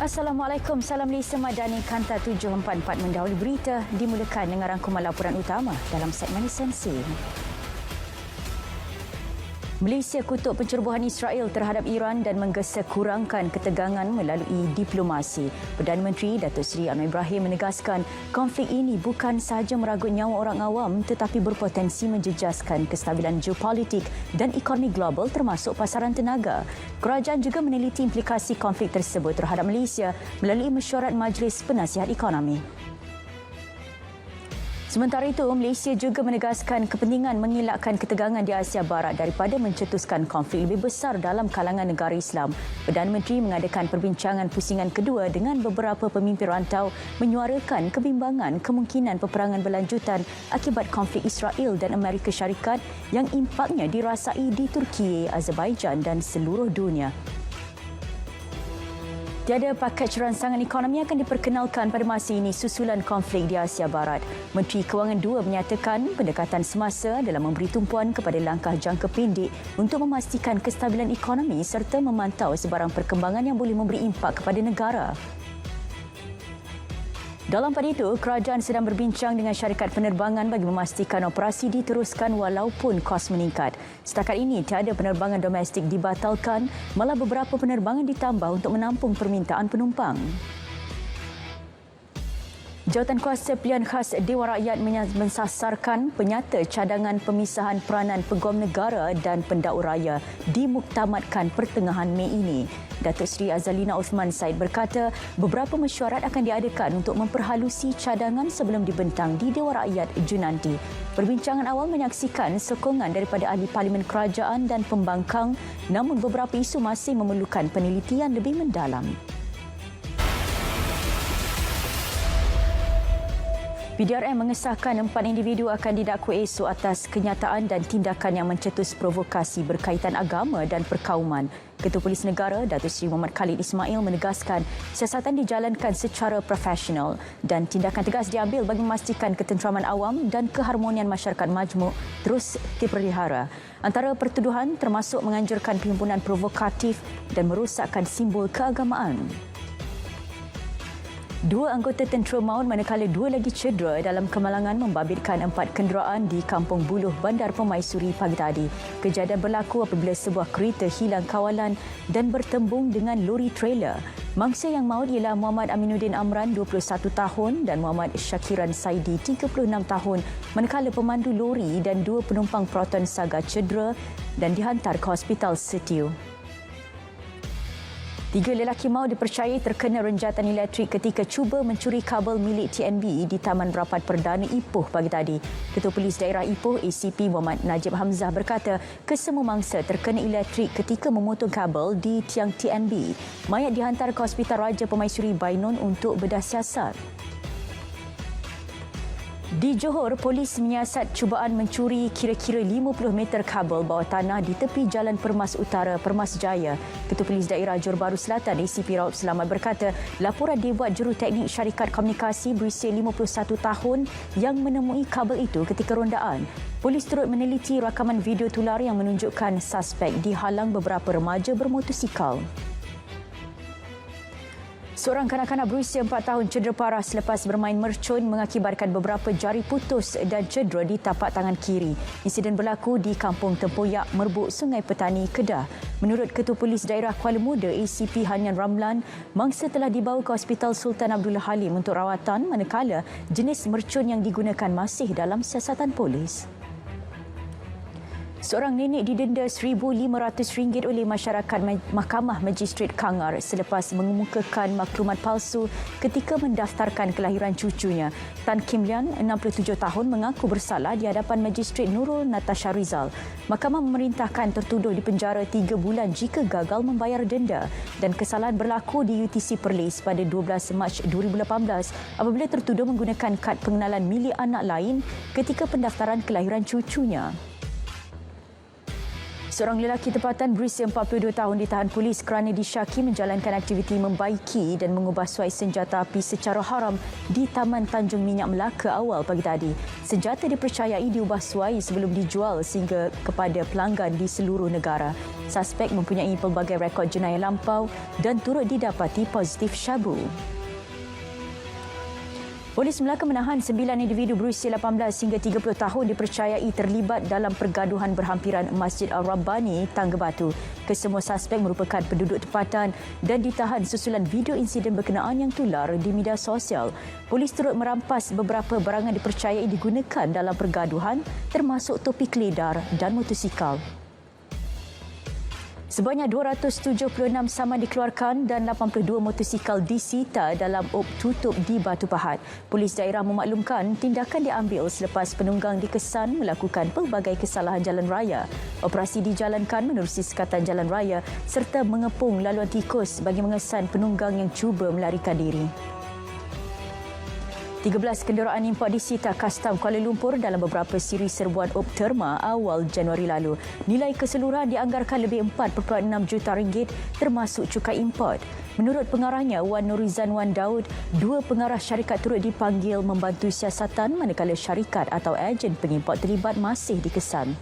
Assalamualaikum, salam Malaysia Madani Kanta 744 mendahului berita dimulakan dengan rangkuman laporan utama dalam segmen esensi. Malaysia kutuk pencerobohan Israel terhadap Iran dan menggesa kurangkan ketegangan melalui diplomasi. Perdana Menteri Datuk Seri Anwar Ibrahim menegaskan konflik ini bukan sahaja meragut nyawa orang awam tetapi berpotensi menjejaskan kestabilan geopolitik dan ekonomi global termasuk pasaran tenaga. Kerajaan juga meneliti implikasi konflik tersebut terhadap Malaysia melalui mesyuarat Majlis Penasihat Ekonomi. Sementara itu, Malaysia juga menegaskan kepentingan mengelakkan ketegangan di Asia Barat daripada mencetuskan konflik lebih besar dalam kalangan negara Islam. Perdana Menteri mengadakan perbincangan pusingan kedua dengan beberapa pemimpin rantau menyuarakan kebimbangan kemungkinan peperangan berlanjutan akibat konflik Israel dan Amerika Syarikat yang impaknya dirasai di Turki, Azerbaijan dan seluruh dunia. Tiada pakej rancangan ekonomi akan diperkenalkan pada masa ini susulan konflik di Asia Barat. Menteri Kewangan II menyatakan pendekatan semasa dalam memberi tumpuan kepada langkah jangka pendek untuk memastikan kestabilan ekonomi serta memantau sebarang perkembangan yang boleh memberi impak kepada negara. Dalam pada itu, kerajaan sedang berbincang dengan syarikat penerbangan bagi memastikan operasi diteruskan walaupun kos meningkat. Setakat ini, tiada penerbangan domestik dibatalkan, malah beberapa penerbangan ditambah untuk menampung permintaan penumpang. Jawatankuasa Pilihan Khas Dewan Rakyat mensasarkan penyata cadangan pemisahan peranan peguam negara dan pendakwa raya dimuktamadkan pertengahan Mei ini. Datuk Seri Azalina Uthman Said berkata beberapa mesyuarat akan diadakan untuk memperhalusi cadangan sebelum dibentang di Dewan Rakyat Jun nanti. Perbincangan awal menyaksikan sokongan daripada ahli parlimen kerajaan dan pembangkang, namun beberapa isu masih memerlukan penelitian lebih mendalam. PDRM mengesahkan 4 individu akan didakwa esok atas kenyataan dan tindakan yang mencetus provokasi berkaitan agama dan perkauman. Ketua Polis Negara Datuk Seri Muhammad Khalid Ismail menegaskan siasatan dijalankan secara profesional dan tindakan tegas diambil bagi memastikan ketenteraman awam dan keharmonian masyarakat majmuk terus dipelihara. Antara pertuduhan termasuk menganjurkan perhimpunan provokatif dan merosakkan simbol keagamaan. 2 anggota tentera maut manakala 2 lagi cedera dalam kemalangan membabitkan 4 kenderaan di Kampung Buluh, Bandar Pemaisuri pagi tadi. Kejadian berlaku apabila sebuah kereta hilang kawalan dan bertembung dengan lori trailer. Mangsa yang maut ialah Muhammad Aminuddin Amran, 21 tahun dan Muhammad Syakiran Saidi, 36 tahun, manakala pemandu lori dan 2 penumpang Proton Saga cedera dan dihantar ke Hospital Setiu. 3 lelaki maut dipercayai terkena renjatan elektrik ketika cuba mencuri kabel milik TNB di Taman Berapat Perdana Ipoh pagi tadi. Ketua Polis Daerah Ipoh ACP Muhammad Najib Hamzah berkata kesemua mangsa terkena elektrik ketika memotong kabel di tiang TNB. Mayat dihantar ke Hospital Raja Pemaisuri Bainon untuk bedah siasat. Di Johor, polis menyiasat cubaan mencuri kira-kira 50 meter kabel bawah tanah di tepi Jalan Permas Utara, Permas Jaya. Ketua Polis Daerah Johor Bahru Selatan, ACP Raub Selamat berkata, laporan dibuat juruteknik syarikat komunikasi berusia 51 tahun yang menemui kabel itu ketika rondaan. Polis turut meneliti rakaman video tular yang menunjukkan suspek dihalang beberapa remaja bermotosikal. Seorang kanak-kanak berusia 4 tahun cedera parah selepas bermain mercun mengakibatkan beberapa jari putus dan cedera di tapak tangan kiri. Insiden berlaku di Kampung Tempoyak, Merbuk, Sungai Petani, Kedah. Menurut Ketua Polis Daerah Kuala Muda ACP Hanian Ramlan, mangsa telah dibawa ke Hospital Sultan Abdullah Halim untuk rawatan manakala jenis mercun yang digunakan masih dalam siasatan polis. Seorang nenek didenda RM1,500 oleh masyarakat Mahkamah Magistrate Kangar selepas mengemukakan maklumat palsu ketika mendaftarkan kelahiran cucunya. Tan Kim Lian, 67 tahun, mengaku bersalah di hadapan Magistrate Nurul Natasha Rizal. Mahkamah memerintahkan tertuduh dipenjara 3 bulan jika gagal membayar denda dan kesalahan berlaku di UTC Perlis pada 12 Mac 2018 apabila tertuduh menggunakan kad pengenalan milik anak lain ketika pendaftaran kelahiran cucunya. Seorang lelaki tempatan berusia 42 tahun ditahan polis kerana disyaki menjalankan aktiviti membaiki dan mengubah suai senjata api secara haram di Taman Tanjung Minyak Melaka awal pagi tadi. Senjata dipercayai diubah suai sebelum dijual sehingga kepada pelanggan di seluruh negara. Suspek mempunyai pelbagai rekod jenayah lampau dan turut didapati positif syabu. Polis Melaka menahan 9 individu berusia 18 hingga 30 tahun dipercayai terlibat dalam pergaduhan berhampiran Masjid Al-Rabbani, Tangga Batu. Kesemua suspek merupakan penduduk tempatan dan ditahan susulan video insiden berkenaan yang tular di media sosial. Polis turut merampas beberapa barangan dipercayai digunakan dalam pergaduhan termasuk topi keledar dan motosikal. Sebanyak 276 saman dikeluarkan dan 82 motosikal disita dalam op tutup di Batu Pahat. Polis daerah memaklumkan tindakan diambil selepas penunggang dikesan melakukan pelbagai kesalahan jalan raya. Operasi dijalankan menerusi sekatan jalan raya serta mengepung laluan tikus bagi mengesan penunggang yang cuba melarikan diri. 13 kenderaan import disita Kastam Kuala Lumpur dalam beberapa siri serbuan op terma awal Januari lalu. Nilai keseluruhan dianggarkan lebih 4.6 juta ringgit termasuk cukai import. Menurut pengarahnya Wan Nurizan Wan Daud, 2 pengarah syarikat turut dipanggil membantu siasatan manakala syarikat atau ejen pengimport terlibat masih dikesan.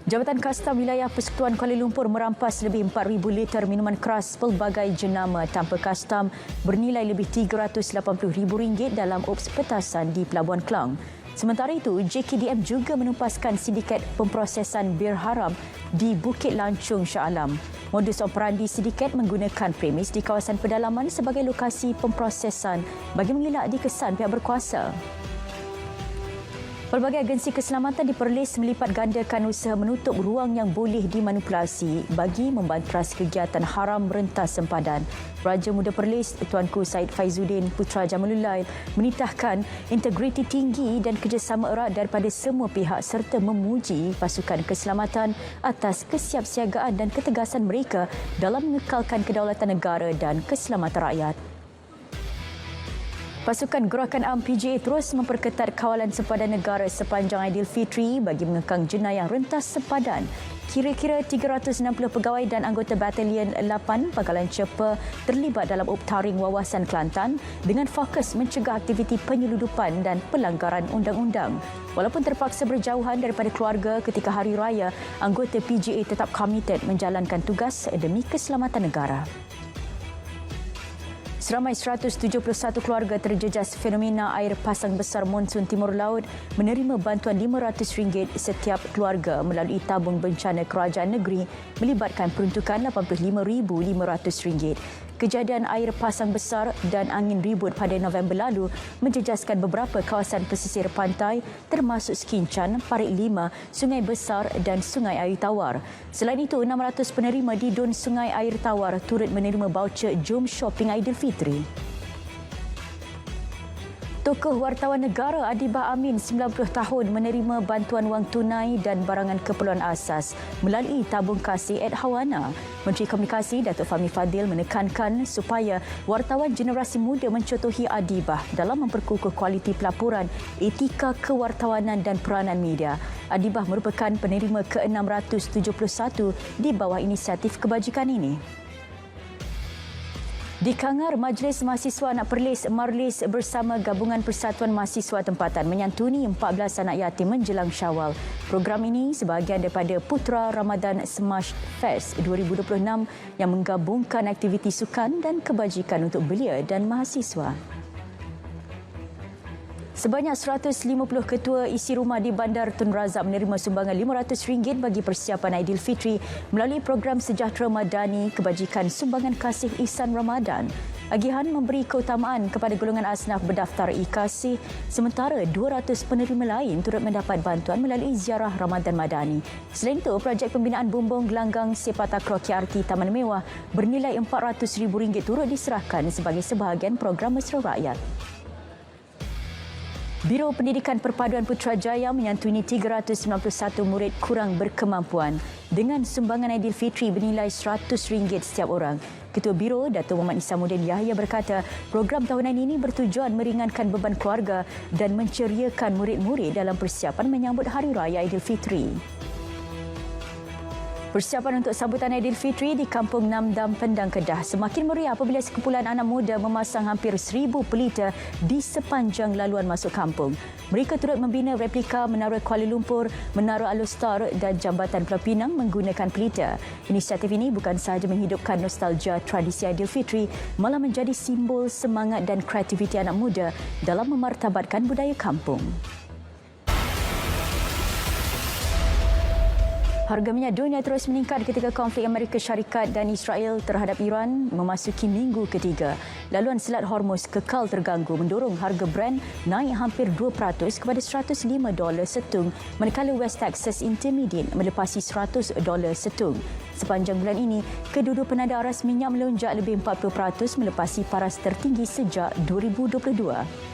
Jabatan Kastam Wilayah Persekutuan Kuala Lumpur merampas lebih 4,000 liter minuman keras pelbagai jenama tanpa kastam bernilai lebih RM380,000 dalam ops petasan di Pelabuhan Klang. Sementara itu, JKDM juga menumpaskan sindiket pemprosesan bir haram di Bukit Lancung, Shah Alam. Modus operandi sindiket menggunakan premis di kawasan pedalaman sebagai lokasi pemprosesan bagi mengelak dikesan pihak berkuasa. Pelbagai agensi keselamatan di Perlis melipat gandakan usaha menutup ruang yang boleh dimanipulasi bagi membantras kegiatan haram rentas sempadan. Raja Muda Perlis, Tuanku Said Faizuddin Putra Jamalulail menitahkan integriti tinggi dan kerjasama erat daripada semua pihak serta memuji pasukan keselamatan atas kesiapsiagaan dan ketegasan mereka dalam mengekalkan kedaulatan negara dan keselamatan rakyat. Pasukan Gerakan Am PGA terus memperketat kawalan sempadan negara sepanjang Aidilfitri bagi mengekang jenayah rentas sempadan. Kira-kira 360 pegawai dan anggota Batalion 8 Pangkalan Cepa terlibat dalam optaring wawasan Kelantan dengan fokus mencegah aktiviti penyeludupan dan pelanggaran undang-undang. Walaupun terpaksa berjauhan daripada keluarga ketika hari raya, anggota PGA tetap komited menjalankan tugas demi keselamatan negara. Seramai 171 keluarga terjejas fenomena air pasang besar monsun Timur Laut menerima bantuan RM500 setiap keluarga melalui tabung bencana kerajaan negeri melibatkan peruntukan RM85,500. Kejadian air pasang besar dan angin ribut pada November lalu menjejaskan beberapa kawasan pesisir pantai termasuk Sekincan, Parit Lima, Sungai Besar dan Sungai Air Tawar. Selain itu, 600 penerima di Dun Sungai Air Tawar turut menerima baucer Jom Shopping Aidilfitri. Tokoh wartawan negara Adibah Amin, 90 tahun, menerima bantuan wang tunai dan barangan keperluan asas melalui tabung kasih Hawana. Menteri Komunikasi Datuk Fahmi Fadil menekankan supaya wartawan generasi muda mencontohi Adibah dalam memperkukuh kualiti pelaporan, etika kewartawanan dan peranan media. Adibah merupakan penerima ke-671 di bawah inisiatif kebajikan ini. Di Kangar, Majlis Mahasiswa Anak Perlis Marlis bersama Gabungan Persatuan Mahasiswa Tempatan menyantuni 14 anak yatim menjelang Syawal. Program ini sebahagian daripada Putra Ramadan Smash Fest 2026 yang menggabungkan aktiviti sukan dan kebajikan untuk belia dan mahasiswa. Sebanyak 150 ketua isi rumah di Bandar Tun Razak menerima sumbangan RM500 bagi persiapan Aidilfitri melalui program Sejahtera Madani Kebajikan Sumbangan Kasih Ihsan Ramadan. Agihan memberi keutamaan kepada golongan asnaf berdaftar e-kasih, sementara 200 penerima lain turut mendapat bantuan melalui ziarah Ramadan Madani. Selain itu, projek pembinaan bumbung gelanggang sepak takraw KRT Taman Mewah bernilai RM400,000 turut diserahkan sebagai sebahagian program mesra rakyat. Biro Pendidikan Perpaduan Putrajaya menyantuni 391 murid kurang berkemampuan dengan sumbangan Aidilfitri bernilai RM100 setiap orang. Ketua Biro, Datuk Muhammad Isamuddin Yahya berkata, program tahunan ini bertujuan meringankan beban keluarga dan menceriakan murid-murid dalam persiapan menyambut Hari Raya Aidilfitri. Persiapan untuk sambutan Aidilfitri di Kampung Namdam, Pendang, Kedah semakin meriah apabila sekumpulan anak muda memasang hampir 1,000 pelita di sepanjang laluan masuk kampung. Mereka turut membina replika Menara Kuala Lumpur, Menara Alostar dan Jambatan Pulau Pinang menggunakan pelita. Inisiatif ini bukan sahaja menghidupkan nostalgia tradisi Aidilfitri, malah menjadi simbol semangat dan kreativiti anak muda dalam memartabatkan budaya kampung. Harga minyak dunia terus meningkat ketika konflik Amerika Syarikat dan Israel terhadap Iran memasuki minggu ketiga. Laluan Selat Hormuz kekal terganggu mendorong harga Brent naik hampir 2% kepada $105 setung, manakala West Texas Intermediate melepasi $100 setung. Sepanjang bulan ini, kedua-dua penanda aras minyak melonjak lebih 40% melepasi paras tertinggi sejak 2022.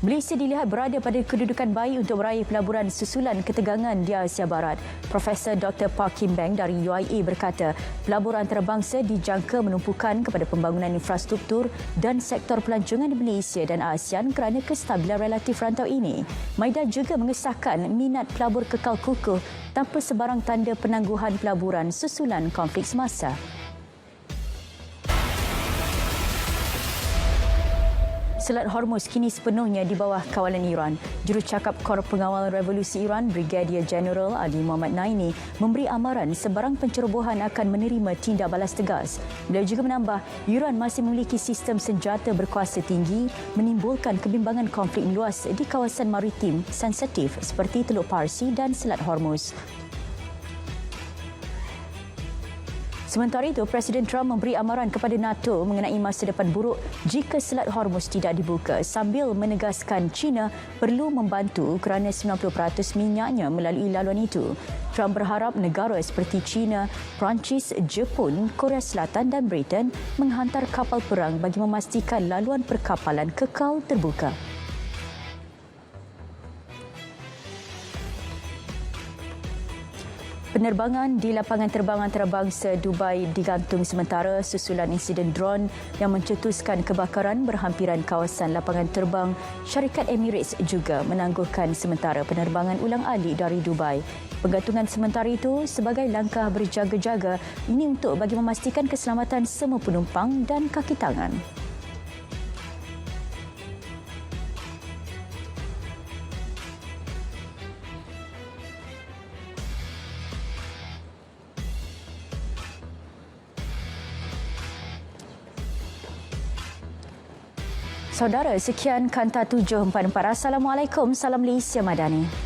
Malaysia dilihat berada pada kedudukan baik untuk meraih pelaburan susulan ketegangan di Asia Barat. Profesor Dr. Park Kim Beng dari UIA berkata, pelabur antarabangsa dijangka menumpukan kepada pembangunan infrastruktur dan sektor pelancongan di Malaysia dan ASEAN kerana kestabilan relatif rantau ini. Maida juga mengesahkan minat pelabur kekal kukuh tanpa sebarang tanda penangguhan pelaburan susulan konflik semasa. Selat Hormuz kini sepenuhnya di bawah kawalan Iran. Jurucakap Kor Pengawal Revolusi Iran, Brigadier Jeneral Ali Muhammad Naini, memberi amaran sebarang pencerobohan akan menerima tindak balas tegas. Beliau juga menambah, Iran masih memiliki sistem senjata berkuasa tinggi, menimbulkan kebimbangan konflik meluas di kawasan maritim sensitif seperti Teluk Parsi dan Selat Hormuz. Sementara itu, Presiden Trump memberi amaran kepada NATO mengenai masa depan buruk jika Selat Hormuz tidak dibuka sambil menegaskan China perlu membantu kerana 90% minyaknya melalui laluan itu. Trump berharap negara seperti China, Perancis, Jepun, Korea Selatan dan Britain menghantar kapal perang bagi memastikan laluan perkapalan kekal terbuka. Penerbangan di lapangan terbang antarabangsa Dubai digantung sementara susulan insiden drone yang mencetuskan kebakaran berhampiran kawasan lapangan terbang. Syarikat Emirates juga menangguhkan sementara penerbangan ulang-alik dari Dubai. Penggantungan sementara itu sebagai langkah berjaga-jaga ini untuk bagi memastikan keselamatan semua penumpang dan kaki tangan. Saudara, sekian Kanta 744. Assalamualaikum, salam Malaysia Madani.